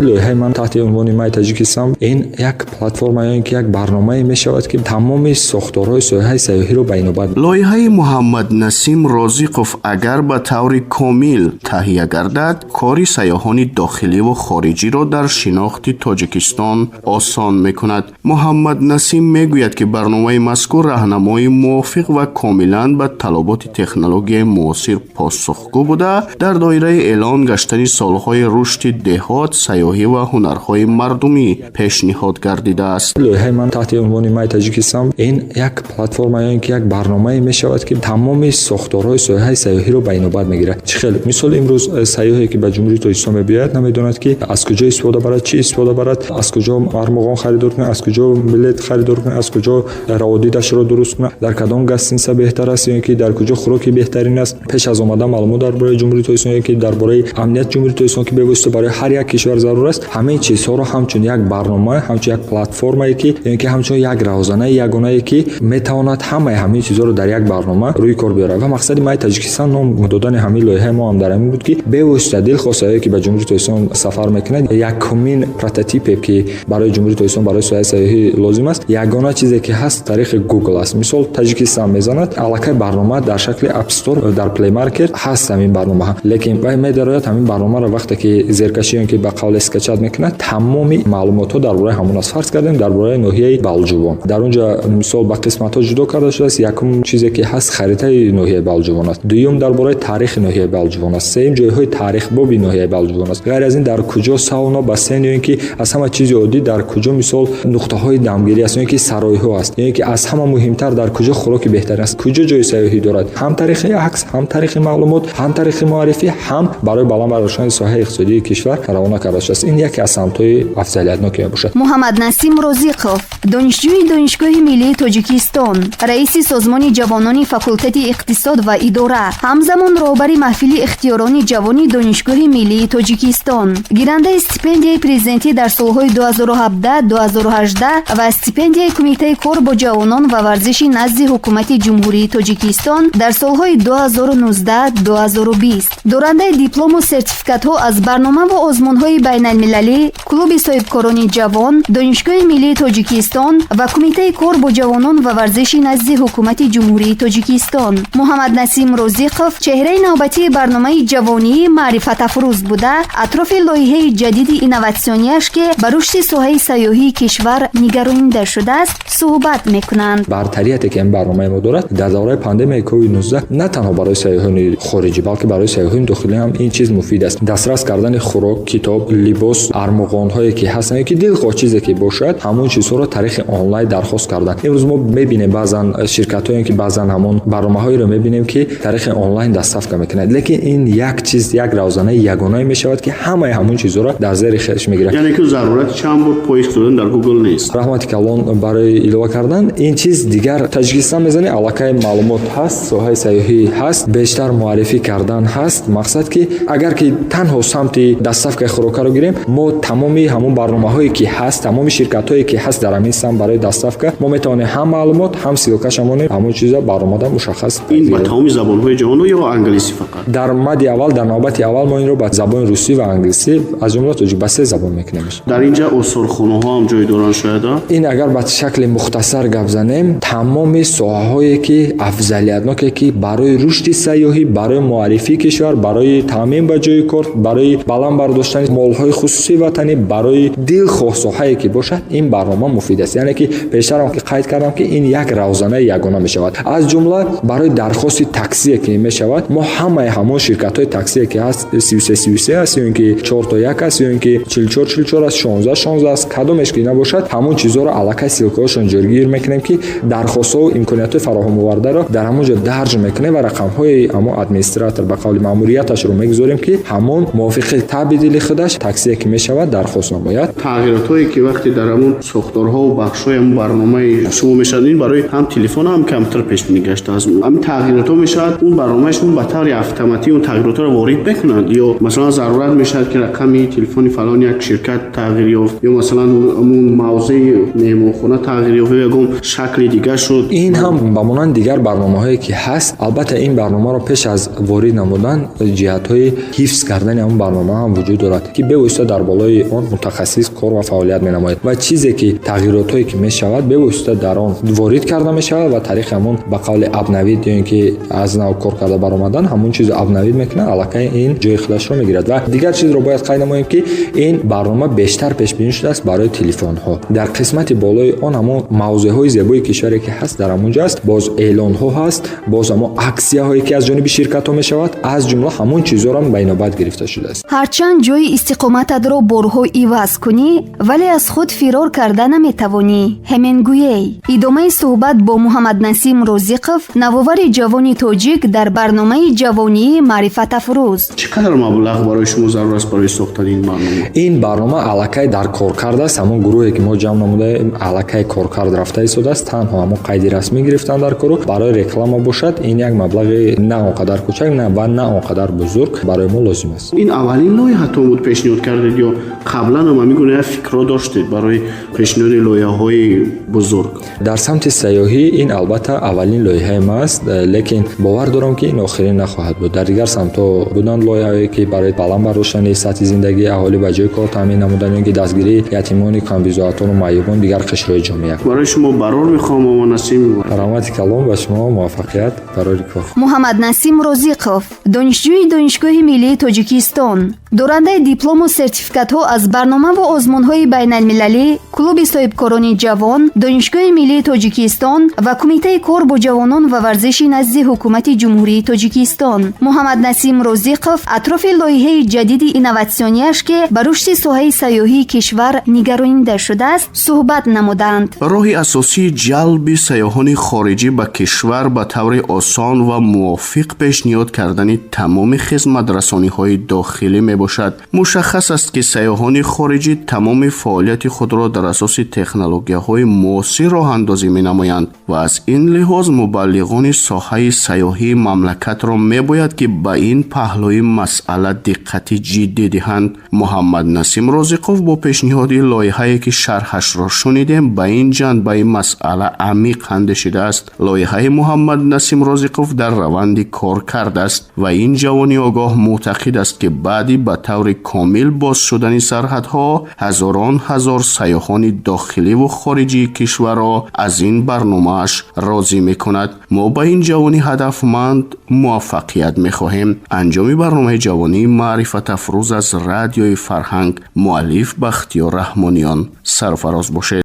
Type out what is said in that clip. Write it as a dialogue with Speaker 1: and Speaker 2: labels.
Speaker 1: لوحه من تحت عنوان مای تاجیکستان این یک پلتفرم یا یک برنامه می شود که تمام ساختارهای سیاحت سیاحی رو بین‌المللی.
Speaker 2: لایحه محمد نسیم رازقوف اگر به طور کامل تهیه گردد کاری سیاحان داخلی و خارجی را در شناخت تاجیکستان آسان میکند. محمد نسیم میگوید که برنامه مذکور راهنمای موافق و کاملا به طلبات تکنولوژی معاصر پاسخگو بوده در دایره اعلان گشتن سالهای رشد دهات سیاحی و هنرهای مردمی پیشنهاد گردیده است.
Speaker 1: لوحه من تحت عنوان مای تاجیکستان این یک پلتفرم یا یک برنامه می شود که تمام ساختارهای سیاحت سیاحی رو بین‌المللی میگیرد. خیلی مثال امروز سیاحی که به جمهوری تاجیکستان بیاید نمیداند که از کجا استفاده برد، چی استفاده برد، از کجا ارمغان خرید کنه، از کجا بلیط خرید کنه، از کجا روادیدش رو درست کنه، در کدام گستینسه بهتر است یا که در کجا خوراکی بهترین است. پیش از آمدن معلومات درباره جمهوری تاجیکستان که درباره امنیت جمهوری تاجیکستان که به‌واسطه برای هر یک کشور ضرور است، همه چیزها رو همچون یک برنامه، همچون یک پلتفرمی که یعنی که همچون یک روزانه یگانه‌ای که میتواند همه چیزها رو در یک برنامه روی کار بیاره. و مقصد مای تاجیکستان نام دادن همین لایحه ما هم در این بود که به‌واسطه دلخواهایی که به جمهوری تاجیکستان سفر میکنند یکمین پروتوتیپی که برای جمهوری تاجیکستان برای سیاحت سیاحی لازم است یگانه چیزی که هست طریق گوگل است. مثال تاجیکستان میزند علاقه برنامه در شکل اپ استور در پلی مارکت هست همین برنامه ها، لیکن وای می‌دارد همین برنامه رو وقتی که زیرکشی که به قول اسکچات میکنه تمام معلومات رو درباره همون از فرض کردیم درباره ناحیه بلجوان در اونجا مثال با قسمت ها جدا کرده شده است. یکم چیزی که هست خریطه ناحیه بلجوان است، دوم درباره تاریخ ناحیه بلجوان است، سوم جایهای تاریخ باب ناحیه بلجوان است. غیر از این در کجا ساونا بسین یا اینکه از همه چیز عادی در کجا مثال نقطه های دمگیری است یا اینکه سرای ها است، یعنی که از همه مهمتر در کجا خوراک بهتر است، کجا جای سیاحی دارد، هم طریق عکس، هم طریق معلومات، هم طریق معرفی، هم برای بالا برداشتن ساحه اقتصادی کشور روانه کرده است. این یکی از سمت‌های افضلیت‌ناک میباشد.
Speaker 3: محمد نسیم رازقوف دانشجوی دانشگاه ملی تاجیکستان، رئیس سازمان جوانان فاکولته اقتصاد و اداره، همزمان راهبر محفل اختیاران جوان دانشگاه ملی تاجیکستان، گیرنده استیپندیای پرزیدنتی در سالهای 2017 2018 و استیپندیای کمیته کار با جوانان و ورزش نزد حکومت جمهوری تاجیکستان در سالهای 2019 2020، دارنده دیپلم و سرتیفیکات ها از برنامه و آزمون‌های بین‌المللی کلوب صاحبکاران جوان دانشگاه ملی تاجیکستان و کمیته کار با جوانان و ورزش نزد حکومت جمهوری تاجیکستان. محمد نسیم رازقوف چهره نوبتی برنامه جوانی معرفت افروز بوده اطراف لایحه جدید اینواسیونیش که بر رشد ساحه سیاحی کشور نگرانیده شده است صحبت میکنند.
Speaker 1: برتریتی که این برنامه ما دارد در دوره پاندمی کووید 19 نه تنها برای سیاحان خارجی بلکه برای سیاحان داخلی هم این چیز مفید است. دسترس کردن خوراک، کتاب، لباس، ارمغان هایی که هستن که دلخواه چیزی که باشد همون چیزها رو طریق آنلاین درخواست کردن. امروز ما میبینیم بعضن شرکتایی که بعضن همون برنامه‌هایی رو میبینیم که طریق آنلاین دسترس میکنند، لیکن این یک چیز یک روزانه یگانه میشود که همون چیزها رو در زیر خودش میگیره.
Speaker 2: یعنی که ضرورت چند بار پویش دادن در گوگل نیست.
Speaker 1: رحمت کلان برای اضافه کردن این چیز دیگر تاجیکستان میزنه علاقه معلومات هست، ساحه سیاحی هست، بیشتر معرفی کردن هست. مقصد که اگر که تنها سمت دسترس که خوراک رو گیریم ما تمامی همون برنامه‌هایی که هست، تمام شرکت‌هایی که هست در همین سم برای دسترس که ما میتونیم هم معلومات هم سیلکش همون چیزا برآمده مشخص.
Speaker 2: این با تمام زبان‌های جهان یا انگلیسی فقط؟ در
Speaker 1: مد اول در نوبت اول ما این رو با زبان روسی و انگلیسی از جمله تاجیک به 3 زبان میکنیم.
Speaker 2: در اینجا اصولخانه‌ها هم جای دارن شاید.
Speaker 1: این اگر به شکل مختصر گپ زنیم تمام ساحه‌هایی که افضلیت‌ناکه که برای رشد سیاحی، برای معرفی کشور، برای تامین به جای کار، برای بالا برداشتن مال‌های خصوصی وطنی، برای دلخواه ساحه‌ای که باشد این برنامه مفید است. یعنی که پیشتر هم که قید کردم که این یک روزانه یگانه می شود. از جمله برای درخواست تاکسی که می شود ما همون شرکت‌های تاکسی که هست 33 است یا اینکه 4 تا 1 است یا اینکه 44 است 16 است کدومش که نباشد همون چیزا رو علاقه سیلکاشون جرگیر میکنیم که درخواست‌ها و امکانات فراهم آورده رو در همونجا درج میکنیم و رقم‌های اما ادمنستراتور به قول ماموریتش رو میگذاریم که همون موافق تبدیل خودش تاکسی که می شود درخواست نماید.
Speaker 2: تغییراتی که وقتی در همون ساختارها و بخش‌های همون برنامه شما میشدین برای هم تلفن هم کامپیوتر پیش میگشت از همین تغییرات میشد اون برنامهشون به طور اتوماتیک اون تغییرات رو وارد بکنند یا مثلا ضرورت میشد که رقم تلفن فلان یک شرکت تغییر یافت یا مثلا اون موضوع مهمانخانه تغییر یافت یا شکل دیگه شد.
Speaker 1: این هم به مانند دیگر برنامه‌هایی که هست. البته این برنامه رو پیش از وارد نمودن جهت‌های حفظ کردن اون برنامه هم وجود دارد که به бевосита дар болои он мутахассис кор ва фаъолият менамояд ва чизе ки тағйиротое ки мешавад бевосита дар он ворид карда мешавад ва тариқи ҳамон ба қавли абнавид ё ин ки аз нав кор карда баромадан ҳамон чизро абнавид мекунад, аллакай ин ҷои худашро мегирад. Ва дигар чизро бояд қайд намоем ки ин барнома бештар пешбинӣ шудааст барои телефонҳо. Дар қисмати болои он ҳамон мавзеъҳои зебои кишваре ки ҳаст дар ҳамон ҷо аст, боз эълонҳо ҳаст, боз ҳамон аксияҳое ки аз ҷониби ширкатҳо мешавад, аз ҷумла ҳамон чизҳоро ба инобат гирифта шудааст.
Speaker 3: ҳарчанд ҷои истиқомататро борҳо иваз кунӣ, вале аз худ фирор карда наметавонӣ. Ҳемингуэй. идомаи суҳбат бо Муҳаммаднасим Розиқов, навовари ҷавони тоҷик дар барномаи ҷавонии Маърифатафрӯз.
Speaker 2: чӣ қадар маблағ барои шумо зарур аст барои сохтани ин барнома?
Speaker 1: ин барнома аллакай дар коркард аст. ҳамон гурӯҳе ки мо ҷамъ намудаем аллакай коркард рафта истодааст. танҳо ҳамон қайди расмӣ гирифтан дар кору барои реклама бошад. ин як маблағи на он қадар кӯчак ва на он қадар бузург барои мо лозим аст.
Speaker 2: ин аввалин лоиҳатон буд пешниҳод кардед ё қаблан ҳам ҳамин гуна фикрро доштед барои пешниҳоди лоиҳаҳои бузург?
Speaker 1: дар самти сайёҳӣ ин албатта аввалин лоиҳаем аст, лекин бовар дорам ки ин охирин нахоҳад буд. дар дигар самтҳо буданд лоиҳае ки барои баланд барошани сатҳи зиндагии аҳолӣ ба ҷои кор таъмин намудан ё ки дастгирии ятимони камбизоатону маъюбон дигар қишрҳои ҷомеа.
Speaker 2: барои шумо барор мехоҳам Муҳаммаднасим.
Speaker 1: раҳмати калом ба шумо, муваффақият барори кор.
Speaker 3: Муҳаммаднасим Розиқов, донишҷӯи Донишгоҳи Миллии Тоҷикистон, дорандаи диплому сертификатҳо аз барнома ва озмунҳои байналмилалӣ, клуби соҳибкорони ҷавон, Донишгоҳи Миллии Тоҷикистон ва Кумитаи кор бо ҷавонон ва варзиши назди ҳукумати ҷумҳурии Тоҷикистон. Муҳаммаднасим Розиқов атрофи лоиҳаи ҷадиди инноватсионияш ки ба рушди соҳаи сайёҳии кишвар нигаронида шудааст, суҳбат намуданд.
Speaker 2: роҳи асосии ҷалби сайёҳони хориҷӣ ба кишвар ба таври осон ва мувофиқ пешниҳод кардани тамоми хизматрасониҳои дохилӣ мебошад. мушаххас аст ки сайёҳони хориҷӣ тамоми фаъолияти худро дар асоси технологияҳои муосир роҳандозӣ менамоянд ва аз ин лиҳоз мубаллиғони соҳаи сайёҳии мамлакатро мебояд ки ба ин паҳлӯи масъала диққати ҷиддӣ диҳанд. Муҳаммаднасим Розиқов бо пешниҳоди лоиҳае ки шарҳашро шунидем ба ин ҷанбаи масъала амиқ андешидааст. лоиҳаи Муҳаммаднасим Розиқов дар раванди кор кардааст ва ин ҷавони огоҳ мӯътақид аст ки баъди ба таври комил боз шудани сарҳадҳо ҳазорон ҳазор сайёҳони дохиливу хориҷии кишварро аз ин барномааш розӣ мекунад. мо ба ин ҷавони ҳадафманд муваффақият мехоҳем. анҷоми барномаи ҷавонии Маърифатафрӯз аз радиои Фарҳанг, муаллиф Бахтиёр Раҳмониён. сарфароз бошед.